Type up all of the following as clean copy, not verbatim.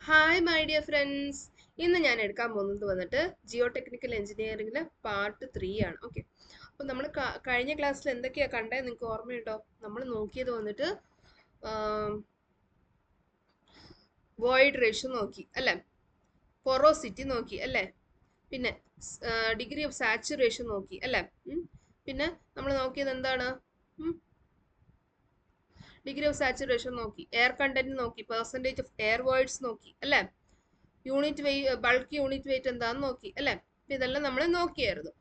Hi my dear friends. ഇന്ന് ഞാൻ എടുക്കാൻ പോകുന്നത് വന്നിട്ട് ജിയോ ടെക്നിക്കൽ എഞ്ചിനീയറിംഗിലെ പാർട്ട് 3 ആണ്. ഓക്കെ, അപ്പോൾ നമ്മൾ കഴിഞ്ഞ ക്ലാസ്സിൽ എന്തൊക്കെയാണ് കണ്ടത് നിങ്ങൾക്ക് ഓർമ്മയുണ്ടോ? നമ്മൾ നോക്കിയത് വന്നിട്ട് വോയിഡ് റേഷ്യോ നോക്കി അല്ലേ, പൊറോസിറ്റി നോക്കി അല്ലേ, പിന്നെ ഡിഗ്രി ഓഫ് സാച്ചുറേഷൻ നോക്കി അല്ലേ, പിന്നെ നമ്മൾ നോക്കിയത് എന്താണ്? ഡിഗ്രി ഓഫ് സാച്ചുറേഷൻ നോക്കി, എയർ കണ്ടന്റ് നോക്കി, പെർസെൻറ്റേജ് ഓഫ് എയർ വോയിഡ്സ് നോക്കി അല്ലേ, unit weight bulk unit wait എന്താണെന്ന് നോക്കി അല്ലേ. ഇതെല്ലാം നമ്മൾ നോക്കിയായിരുന്നു.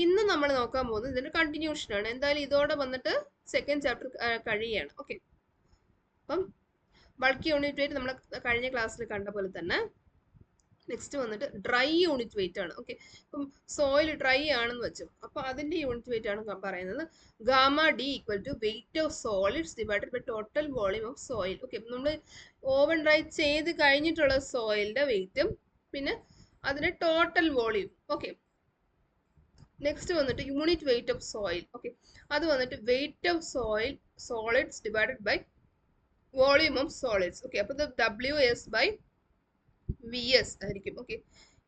ഇന്ന് നമ്മൾ നോക്കാൻ പോകുന്നത് ഇതിന്റെ കണ്ടിന്യൂഷൻ ആണ്. എന്തായാലും ഇതോടെ വന്നിട്ട് സെക്കൻഡ് ചാപ്റ്റർ കഴിയുകയാണ്. ഓക്കെ, അപ്പം ബൾക്ക് യൂണിറ്റ് വെയിറ്റ് നമ്മൾ കഴിഞ്ഞ ക്ലാസ്സിൽ കണ്ട പോലെ തന്നെ നെക്സ്റ്റ് വന്നിട്ട് ഡ്രൈ യൂണിറ്റ് വെയിറ്റ് ആണ്. ഓക്കെ, ഇപ്പം സോയിൽ ഡ്രൈ ആണെന്ന് വെച്ചു, അപ്പൊ അതിന്റെ യൂണിറ്റ് വെയിറ്റ് ആണ് പറയുന്നത്. Gamma D equal to weight of solids divided by total volume of soil. Okay, നമ്മൾ ഓവൻ ഡ്രൈ ചെയ്ത് കഴിഞ്ഞിട്ടുള്ള സോയിലിന്റെ വെയിറ്റും പിന്നെ അതിന്റെ ടോട്ടൽ വോളിയം. ഓക്കെ, നെക്സ്റ്റ് വന്നിട്ട് unit weight of soil. Okay, അത് വന്നിട്ട് weight of soil solids divided by volume of solids. Okay, അപ്പൊ WS ബൈ VS ആയിരിക്കും. ഓക്കെ,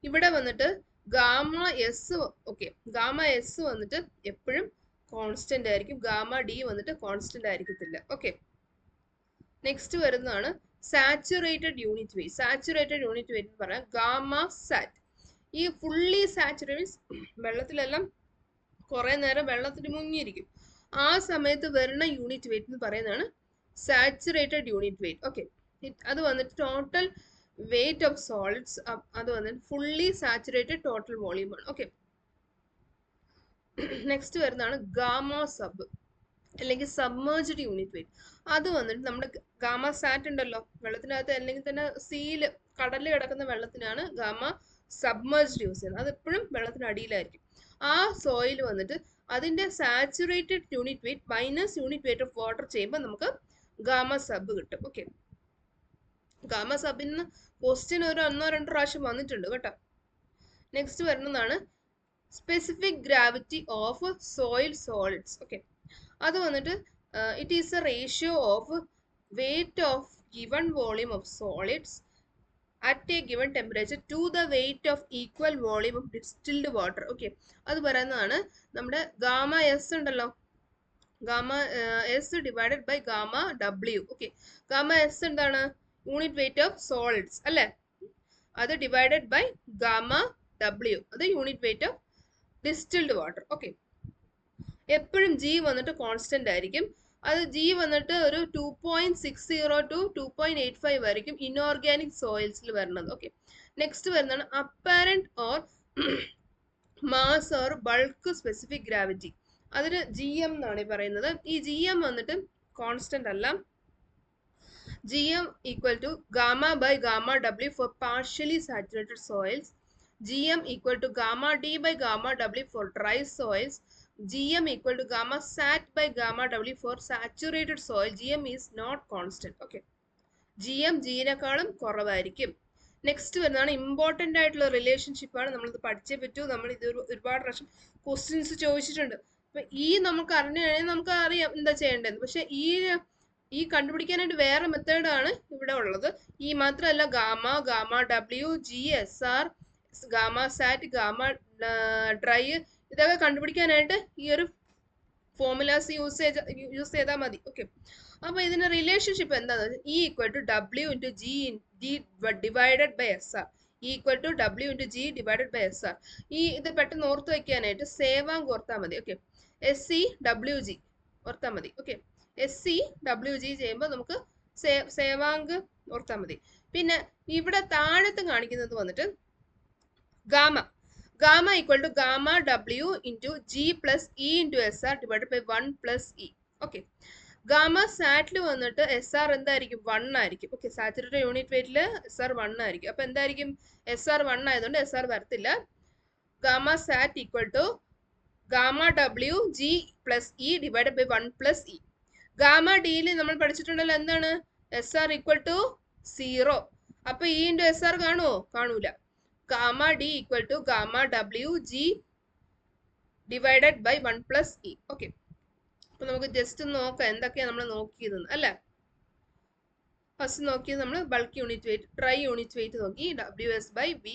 ഇവിടെ വന്നിട്ട് gamma S. Okay, gamma S വന്നിട്ട് എപ്പോഴും കോൺസ്റ്റന്റ് ആയിരിക്കും, ഗാമ ഡി വന്നിട്ട് കോൺസ്റ്റന്റ് ആയിരിക്കത്തില്ല. ഓക്കെ, നെക്സ്റ്റ് വരുന്നതാണ് saturated unit weight. Saturated unit weight എന്ന് പറയാം ഗാമ സാറ്റ്. ഈ ഫുള്ളി സാച്ചുറേറ്റ് വെള്ളത്തിലെല്ലാം കുറെ നേരം വെള്ളത്തിൽ മുങ്ങിയിരിക്കും, ആ സമയത്ത് വരുന്ന യൂണിറ്റ് വെയിറ്റ് എന്ന് പറയുന്നതാണ് സാച്ചുറേറ്റഡ് യൂണിറ്റ് വെയിറ്റ്. ഓക്കെ, അത് വന്നിട്ട് ടോട്ടൽ വെയിറ്റ് ഓഫ് സോളിഡ്സ്, അത് വന്നിട്ട് ഫുള്ളി സാച്ചുറേറ്റഡ് ടോട്ടൽ വോളിയം ആണ്. ഓക്കെ, നെക്സ്റ്റ് വരുന്നതാണ് ഗാമ സബ് അല്ലെങ്കിൽ സബ്മേർജ്ഡ് യൂണിറ്റ് വെയിറ്റ്. അത് വന്നിട്ട് നമ്മുടെ ഗാമ സാറ്റ് ഉണ്ടല്ലോ വെള്ളത്തിനകത്ത്, അല്ലെങ്കിൽ തന്നെ സീല് കടലിൽ കിടക്കുന്ന വെള്ളത്തിനാണ് ഗാമ സബ്മേർജ്ഡ് യൂസ് ചെയ്യുന്നത്. അത് എപ്പോഴും വെള്ളത്തിന് അടിയിലായിരിക്കും. ആ സോയിൽ വന്നിട്ട് അതിന്റെ saturated unit weight minus unit weight of water ചെയ്യുമ്പോൾ നമുക്ക് ഗാമ സബ് കിട്ടും. ഓക്കെ, ഗാമ സബിന് ക്വസ്റ്റ്യൻ ഒരു 1-2 പ്രാവശ്യം വന്നിട്ടുണ്ട് കേട്ടോ. നെക്സ്റ്റ് വരുന്നതാണ് specific gravity of soil solids. Okay, അത് വന്നിട്ട് it is a ratio of weight of given volume of solids at a given temperature to the weight of equal volume of distilled water. Okay, അത് പറയുന്നതാണ് നമ്മുടെ gamma S ഉണ്ടല്ലോ, gamma S divided by gamma W. Okay, gamma S എന്താണ്? Unit weight of solids അല്ലേ, അത് divided by gamma W, അത് unit weight of distilled water. Okay, എപ്പോഴും G വന്നിട്ട് കോൺസ്റ്റന്റ് ആയിരിക്കും. അത് ജി വന്നിട്ട് ഒരു 2.60 ടു 2.85 ആയിരിക്കും ഇൻഓർഗാനിക് സോയിൽസിൽ വരുന്നത്. ഓക്കെ, നെക്സ്റ്റ് വരുന്നതാണ് apparent or mass or bulk specific gravity. അതിന് GM എന്നാണ് പറയുന്നത്. ഈ GM വന്നിട്ട് കോൺസ്റ്റന്റ് അല്ല. GM equal to gamma by gamma W for partially saturated soils. GM equal to gamma D by gamma W for dry soils. GM equal to gamma sat by gamma W for saturated soil. GM is not constant. Okay, GM ജിനേക്കാളും കുറവായിരിക്കും. Next വരുന്നതാണ് important ആയിട്ടുള്ള relationship ആണ്, നമ്മളിത് പഠിച്ചേ പറ്റൂ. നമ്മൾ ഇത് ഒരുപാട് പ്രാവശ്യം ക്വസ്റ്റ്യൻസ് ചോദിച്ചിട്ടുണ്ട്. അപ്പൊ ഈ നമുക്ക് അറിഞ്ഞു കഴിഞ്ഞാൽ നമുക്ക് അറിയാം എന്താ ചെയ്യേണ്ടത്. പക്ഷെ ഈ കണ്ടുപിടിക്കാനായിട്ട് വേറെ മെത്തേഡാണ് ഇവിടെ ഉള്ളത്. ഈ മാത്രമല്ല gamma, gamma W, GSR, gamma sat, gamma dry, ഇതൊക്കെ കണ്ടുപിടിക്കാനായിട്ട് ഈ ഒരു ഫോർമുലാസ് യൂസ് ചെയ്താൽ മതി. ഓക്കെ, അപ്പൊ ഇതിന്റെ റിലേഷൻഷിപ്പ് എന്താണെന്ന് വെച്ചാൽ E equal to W into G divided by SR. E equal to W into G divided by SR. ഇത് പെട്ടെന്ന് ഓർത്ത് വെക്കാനായിട്ട് സേവാങ്ക് ഓർത്താൽ മതി. ഓക്കെ, SCWG ഓർത്താൽ മതി. ഓക്കെ, SCWG ചെയ്യുമ്പോൾ നമുക്ക് സേവാങ്ക് ഓർത്താൽ മതി. പിന്നെ ഇവിടെ താഴത്ത് കാണിക്കുന്നത് വന്നിട്ട് gamma. Gamma equal to gamma W into G plus E into SR divided by 1 plus E. Okay. Gamma സാറ്റിൽ വന്നിട്ട് SR എന്തായിരിക്കും? 1 ആയിരിക്കും. ഓക്കെ, സാച്ചുറേറ്റഡ് യൂണിറ്റ് വെയിറ്റിൽ SR 1 ആയിരിക്കും. അപ്പൊ എന്തായിരിക്കും? SR 1 ആയതുകൊണ്ട് SR വരത്തില്ല. Gamma sat equal to gamma W G plus E divide by 1 plus E. Gamma ഡിയിൽ നമ്മൾ പഠിച്ചിട്ടുണ്ടല്ലോ എന്താണ്? SR equal to 0. അപ്പൊ E ഇൻറ്റു SR കാണുമോ? കാണൂല. Gamma D equal to gamma W G divided by 1 plus E. Okay, അപ്പൊ നമുക്ക് just നോക്കാം എന്തൊക്കെയാണ് നമ്മൾ നോക്കിയതെന്ന് അല്ലേ. ഫസ്റ്റ് നോക്കിയത് നമ്മൾ bulk unit wait, dry unit wait നോക്കി WS/V.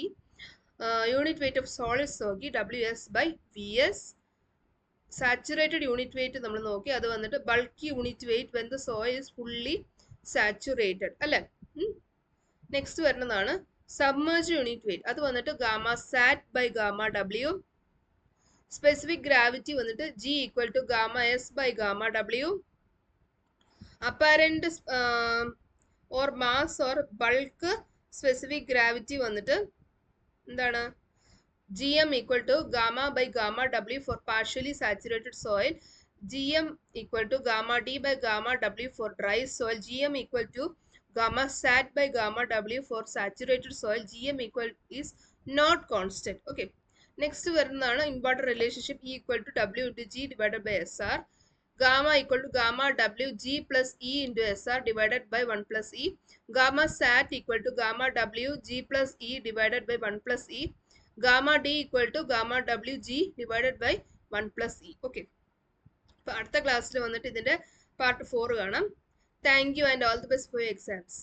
Unit weight of solids നോക്കി WS/VS. സാച്ചുറേറ്റഡ് യൂണിറ്റ് വെയിറ്റ് നമ്മൾ നോക്കി, അത് വന്നിട്ട് bulky unit weight when the soil is fully saturated അല്ലേ. നെക്സ്റ്റ് വരുന്നതാണ് സബ്മേർജ് യൂണിറ്റ് വെയിറ്റ്, അത് വന്നിട്ട് gamma sat by gamma W. Specific gravity വന്നിട്ട് G equal to gamma S by gamma W. Apparent or mass or bulk specific gravity വന്നിട്ട് എന്താണ് GM equal to gamma by gamma W for partially saturated soil, GM equal to gamma D by gamma W for dry soil, GM equal to gamma sat by gamma W for saturated soil, GM equal is not constant. Okay. Next വരുന്നതാണ് important relationship E equal to W into G divided by SR. Gamma equal to gamma W G plus E into SR divided by 1 plus E. Gamma sat equal to gamma W G plus E divided by 1 plus E. Gamma D equal to gamma W G divided by 1 plus E. Okay. അപ്പോൾ അടുത്ത ക്ലാസ്സിൽ വന്നിട്ട് ഇതിൻ്റെ part 4 കാണാം. Thank you and all the best for your exams.